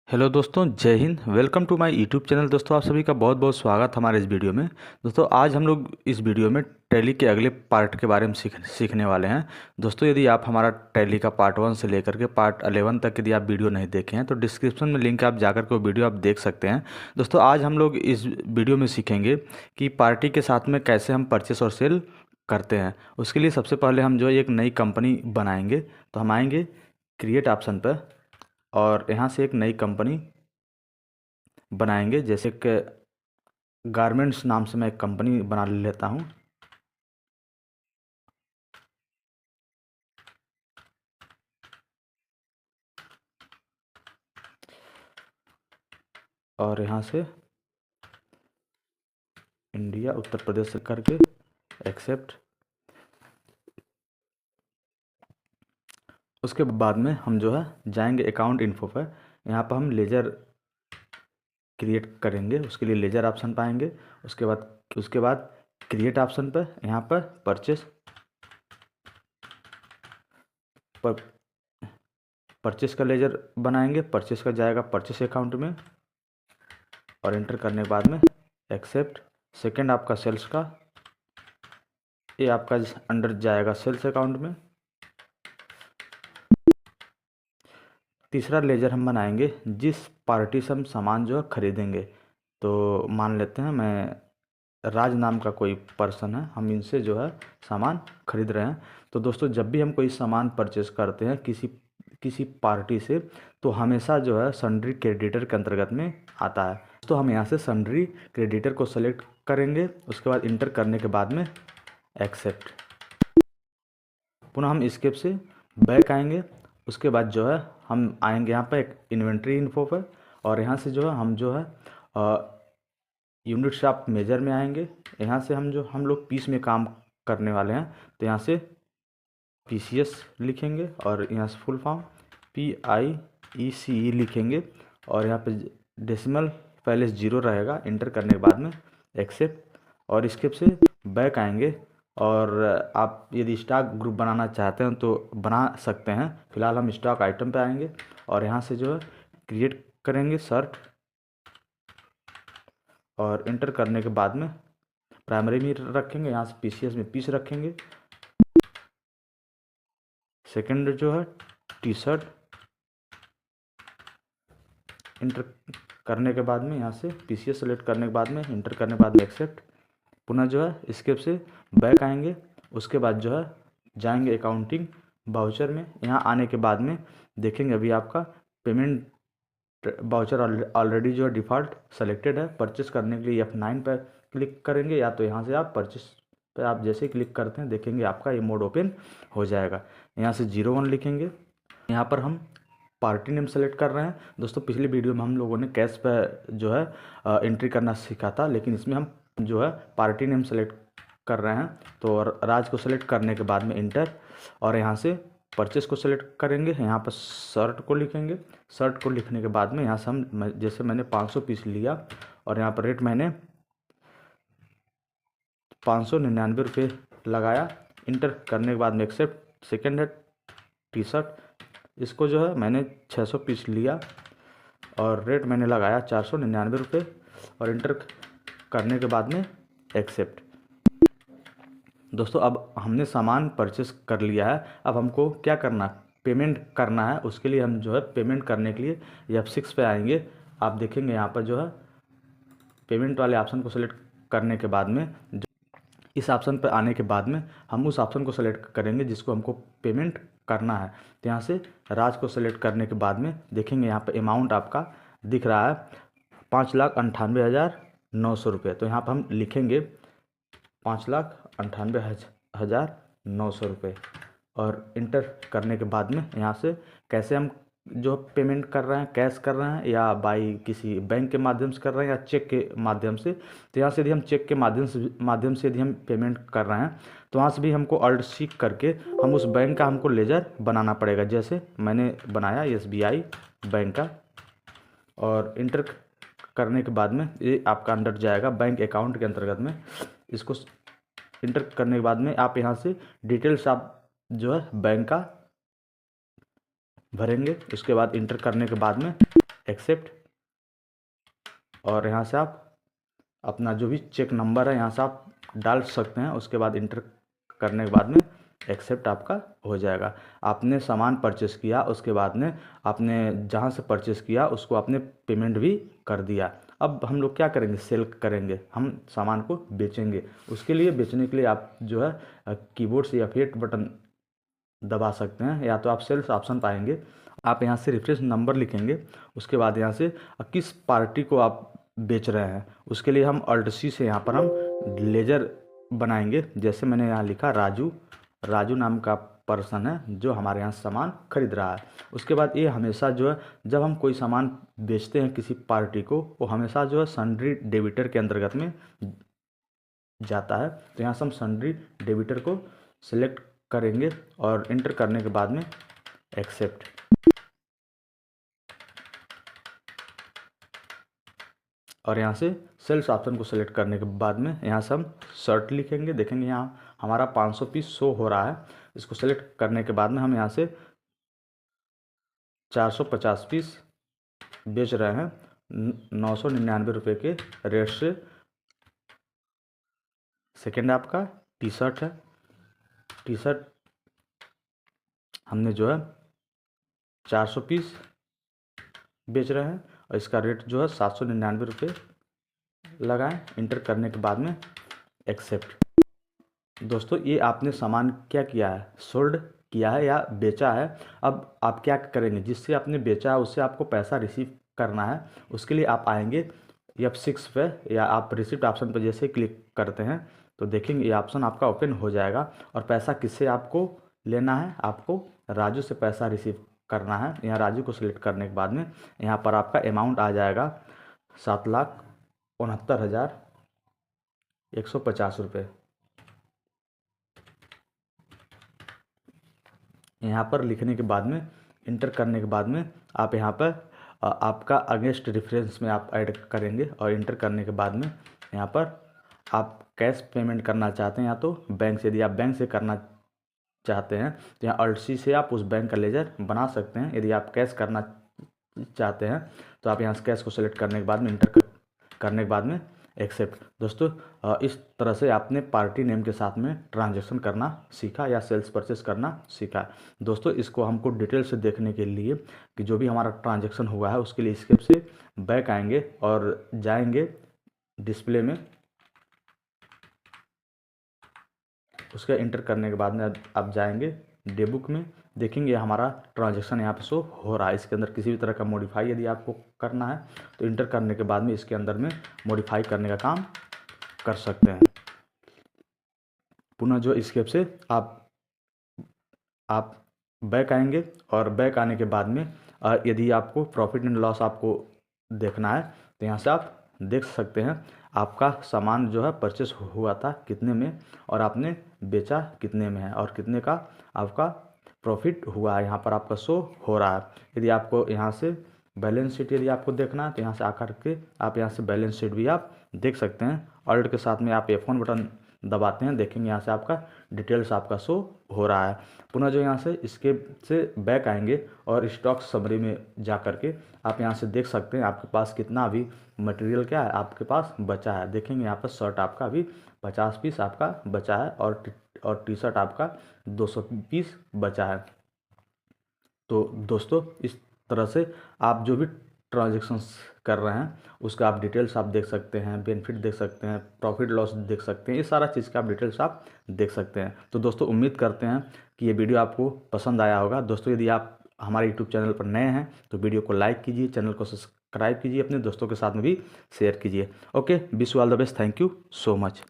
Hello दोस्तों, जय हिंद। Welcome to my YouTube channel. दोस्तों, आप सभी का बहुत बहुत स्वागत हमारे इस वीडियो में। दोस्तों, आज हम लोग इस वीडियो में टैली के अगले पार्ट के बारे में सीखने वाले हैं। दोस्तों, यदि आप हमारा टैली का पार्ट 1 से लेकर के पार्ट 11 तक यदि आप वीडियो नहीं देखे हैं तो डिस्क्रिप्शन में लिंक है, आप जाकर के वो वीडियो आप देख सकते हैं। दोस्तों, आज हम लोग इस वीडियो में सीखेंगे कि पार्टी के साथ में कैसे हम परचेस और सेल करते हैं। उसके लिए सबसे पहले हम जो है एक नई कंपनी बनाएंगे। तो हम आएंगे क्रिएट ऑप्शन पर और यहाँ से एक नई कंपनी बनाएंगे। जैसे कि गारमेंट्स नाम से मैं एक कंपनी बना लेता हूँ। और यहाँ से इंडिया उत्तर प्रदेश से करके एक्सेप्ट। उसके बाद में हम जो है जाएंगे अकाउंट इन्फो पर। यहाँ पर हम लेजर क्रिएट करेंगे, उसके लिए लेजर ऑप्शन पाएंगे। उसके बाद क्रिएट ऑप्शन पर यहाँ पर पर परचेस का लेजर बनाएंगे। परचेस का जाएगा परचेस अकाउंट में और एंटर करने के बाद में एक्सेप्ट। सेकंड आपका सेल्स का, ये आपका अंडर जाएगा सेल्स अकाउंट में। तीसरा लेजर हम बनाएंगे जिस पार्टी से हम सामान जो है खरीदेंगे। तो मान लेते हैं मैं राज नाम का कोई पर्सन है, हम इनसे जो है सामान खरीद रहे हैं। तो दोस्तों, जब भी हम कोई सामान परचेस करते हैं किसी किसी पार्टी से, तो हमेशा जो है सन्ड्री क्रेडिटर के अंतर्गत में आता है। तो हम यहाँ से सन्ड्री क्रेडिटर को सेलेक्ट करेंगे। उसके बाद इंटर करने के बाद में एक्सेप्ट। पुनः हम स्केप से बैक आएंगे। उसके बाद जो है हम आएंगे यहाँ पर एक इन्वेंट्री इन्फो पर और यहाँ से जो है हम जो है यूनिट शॉप मेजर में आएंगे। यहाँ से हम लोग पीस में काम करने वाले हैं, तो यहाँ से PCS लिखेंगे और यहाँ से फुल फॉर्म PIECE लिखेंगे और यहाँ पे डेसिमल पहले 0 रहेगा। इंटर करने के बाद में एक्सेप्ट और स्केप से बैक आएंगे। और आप यदि स्टॉक ग्रुप बनाना चाहते हैं तो बना सकते हैं। फिलहाल हम स्टॉक आइटम पे आएंगे और यहाँ से जो है क्रिएट करेंगे शर्ट और इंटर करने के बाद में प्राइमरी में रखेंगे। यहाँ से PCS में पीस रखेंगे। सेकंड जो है टी शर्ट, इंटर करने के बाद में यहाँ से PCS सेलेक्ट करने के बाद में इंटर करने के बाद में एक्सेप्ट। पुनः जो है स्केप से बैक आएंगे। उसके बाद जो है जाएंगे अकाउंटिंग बाउचर में। यहाँ आने के बाद में देखेंगे अभी आपका पेमेंट बाउचर ऑलरेडी जो है डिफ़ॉल्ट सेलेक्टेड है। परचेस करने के लिए F9 पर क्लिक करेंगे या तो यहाँ से आप परचेस पर आप जैसे क्लिक करते हैं देखेंगे आपका ये मोड ओपन हो जाएगा। यहाँ से 01 लिखेंगे। यहाँ पर हम पार्टी नेम सेलेक्ट कर रहे हैं। दोस्तों, पिछली वीडियो में हम लोगों ने कैश पर जो है एंट्री करना सीखा था, लेकिन इसमें हम जो है पार्टी नेम सेलेक्ट कर रहे हैं। तो राज को सेलेक्ट करने के बाद में इंटर और यहाँ से परचेस को सेलेक्ट करेंगे। यहाँ पर शर्ट को लिखेंगे। शर्ट को लिखने के बाद में यहाँ से हम जैसे मैंने 500 पीस लिया और यहाँ पर रेट मैंने 599 रुपये लगाया। इंटर करने के बाद में एक्सेप्ट। सेकेंड है टी शर्ट, इसको जो है मैंने 600 पीस लिया और रेट मैंने लगाया 499 रुपये और इंटर करने के बाद में एक्सेप्ट। दोस्तों, अब हमने सामान परचेस कर लिया है। अब हमको क्या करना है, पेमेंट करना है। उसके लिए हम जो है पेमेंट करने के लिए F6 पे आएंगे। आप देखेंगे यहाँ पर जो है पेमेंट वाले ऑप्शन को सेलेक्ट करने के बाद में इस ऑप्शन पर आने के बाद में हम उस ऑप्शन को सेलेक्ट करेंगे जिसको हमको पेमेंट करना है। तो यहाँ से राज को सेलेक्ट करने के बाद में देखेंगे यहाँ पर अमाउंट आपका दिख रहा है 5,98,900 रुपये। तो यहाँ पर हम लिखेंगे 5,98,900 रुपये और इंटर करने के बाद में यहाँ से कैसे हम जो पेमेंट कर रहे हैं, कैश कर रहे हैं या बाई किसी बैंक के माध्यम से कर रहे हैं या चेक के माध्यम से। तो यहाँ से यदि हम चेक के माध्यम से यदि हम पेमेंट कर रहे हैं तो वहाँ से भी हमको ऑल्ट सी करके हम उस बैंक का हमको लेजर बनाना पड़ेगा। जैसे मैंने बनाया SBI बैंक का और इंटर करने के बाद में ये आपका अंडर जाएगा बैंक अकाउंट के अंतर्गत में। इसको इंटर करने के बाद में आप यहाँ से डिटेल्स आप जो है बैंक का भरेंगे। उसके बाद इंटर करने के बाद में एक्सेप्ट। और यहाँ से आप अपना जो भी चेक नंबर है यहाँ से आप डाल सकते हैं। उसके बाद इंटर करने के बाद में एक्सेप्ट आपका हो जाएगा। आपने सामान परचेस किया, उसके बाद में आपने जहाँ से परचेस किया उसको आपने पेमेंट भी कर दिया। अब हम लोग क्या करेंगे, सेल करेंगे, हम सामान को बेचेंगे। उसके लिए बेचने के लिए आप जो है कीबोर्ड से F8 बटन दबा सकते हैं, या तो आप सेल्स ऑप्शन पाएंगे। आप यहाँ से रेफरेंस नंबर लिखेंगे। उसके बाद यहाँ से किस पार्टी को आप बेच रहे हैं, उसके लिए हम Alt+C से यहाँ पर हम लेजर बनाएंगे। जैसे मैंने यहाँ लिखा राजू, राजू नाम का पर्सन है जो हमारे यहाँ सामान खरीद रहा है। उसके बाद ये हमेशा जो है जब हम कोई सामान बेचते हैं किसी पार्टी को, वो हमेशा जो है सन्ड्री डेबिटर के अंतर्गत में जाता है। तो यहाँ से हम सन्ड्री डेबिटर को सिलेक्ट करेंगे और इंटर करने के बाद में एक्सेप्ट। और यहाँ से सेल्स ऑप्शन को सिलेक्ट करने के बाद में यहाँ से हम शर्ट लिखेंगे। देखेंगे यहाँ हमारा 500 पीस शो हो रहा है। इसको सिलेक्ट करने के बाद में हम यहाँ से 450 पीस बेच रहे हैं 999 रुपये के रेट से। सेकेंड आपका टी शर्ट है। टी शर्ट हमने जो है 400 पीस बेच रहे हैं और इसका रेट जो है 799 रुपये लगाएं। इंटर करने के बाद में एक्सेप्ट। दोस्तों ये आपने सामान क्या किया है, सोल्ड किया है या बेचा है। अब आप क्या करेंगे, जिससे आपने बेचा है उससे आपको पैसा रिसीव करना है। उसके लिए आप आएंगे F6 पे, या आप रिसिप्ट ऑप्शन पर जैसे क्लिक करते हैं तो देखेंगे ये ऑप्शन आपका ओपन हो जाएगा। और पैसा किससे आपको लेना है, आपको राजू से पैसा रिसीव करना है। यहाँ राजू को सिलेक्ट करने के बाद में यहाँ पर आपका अमाउंट आ जाएगा 7,69,150 रुपये। यहाँ पर लिखने के बाद में इंटर करने के बाद में आप यहाँ पर आपका अगेंस्ट रेफरेंस में आप ऐड करेंगे। और इंटर करने के बाद में यहाँ पर आप कैश पेमेंट करना चाहते हैं या तो बैंक से। यदि आप बैंक से करना चाहते हैं तो यहाँ Alt+C से आप उस बैंक का लेजर बना सकते हैं। यदि आप कैश करना चाहते हैं तो आप यहाँ से कैश को सिलेक्ट करने के बाद में इंटर करने के बाद में एक्सेप्ट। दोस्तों इस तरह से आपने पार्टी नेम के साथ में ट्रांजैक्शन करना सीखा या सेल्स परचेस करना सीखा। दोस्तों इसको हमको डिटेल से देखने के लिए कि जो भी हमारा ट्रांजैक्शन हुआ है उसके लिए स्केप से बैक आएंगे और जाएंगे डिस्प्ले में। उसका इंटर करने के बाद में आप जाएंगे डेबुक में। देखेंगे हमारा ट्रांजैक्शन यहाँ पे शो हो रहा है। इसके अंदर किसी भी तरह का मॉडिफाई यदि आपको करना है तो इंटर करने के बाद में इसके अंदर में मॉडिफाई करने का काम कर सकते हैं। पुनः जो स्केप से आप बैक आएंगे और बैक आने के बाद में यदि आपको प्रॉफिट एंड लॉस आपको देखना है तो यहाँ से आप देख सकते हैं आपका सामान जो है परचेस हुआ था कितने में और आपने बेचा कितने में है और कितने का आपका प्रॉफिट हुआ है। यहाँ पर आपका शो हो रहा है। यदि आपको यहाँ से बैलेंस शीट यदि आपको देखना है तो यहाँ से आकर के आप यहाँ से बैलेंस शीट भी आप देख सकते हैं। ऑल्ट के साथ में आप F1 बटन दबाते हैं, देखेंगे यहाँ से आपका डिटेल्स आपका शो हो रहा है। पुनः जो यहाँ से इसके से बैक आएंगे और स्टॉक समरी में जा कर के आप यहाँ से देख सकते हैं आपके पास कितना अभी मटेरियल क्या है आपके पास बचा है। देखेंगे यहाँ पर शर्ट आपका अभी 50 पीस आपका बचा है और टी शर्ट आपका 200 पीस बचा है। तो दोस्तों इस तरह से आप जो भी ट्रांजैक्शंस कर रहे हैं उसका आप डिटेल्स आप देख सकते हैं, बेनिफिट देख सकते हैं, प्रॉफिट लॉस देख सकते हैं, ये सारा चीज़ का आप डिटेल्स आप देख सकते हैं। तो दोस्तों उम्मीद करते हैं कि ये वीडियो आपको पसंद आया होगा। दोस्तों यदि आप हमारे यूट्यूब चैनल पर नए हैं तो वीडियो को लाइक कीजिए, चैनल को सब्सक्राइब कीजिए, अपने दोस्तों के साथ में भी शेयर कीजिए। Okay, wish you all the best, thank you so much.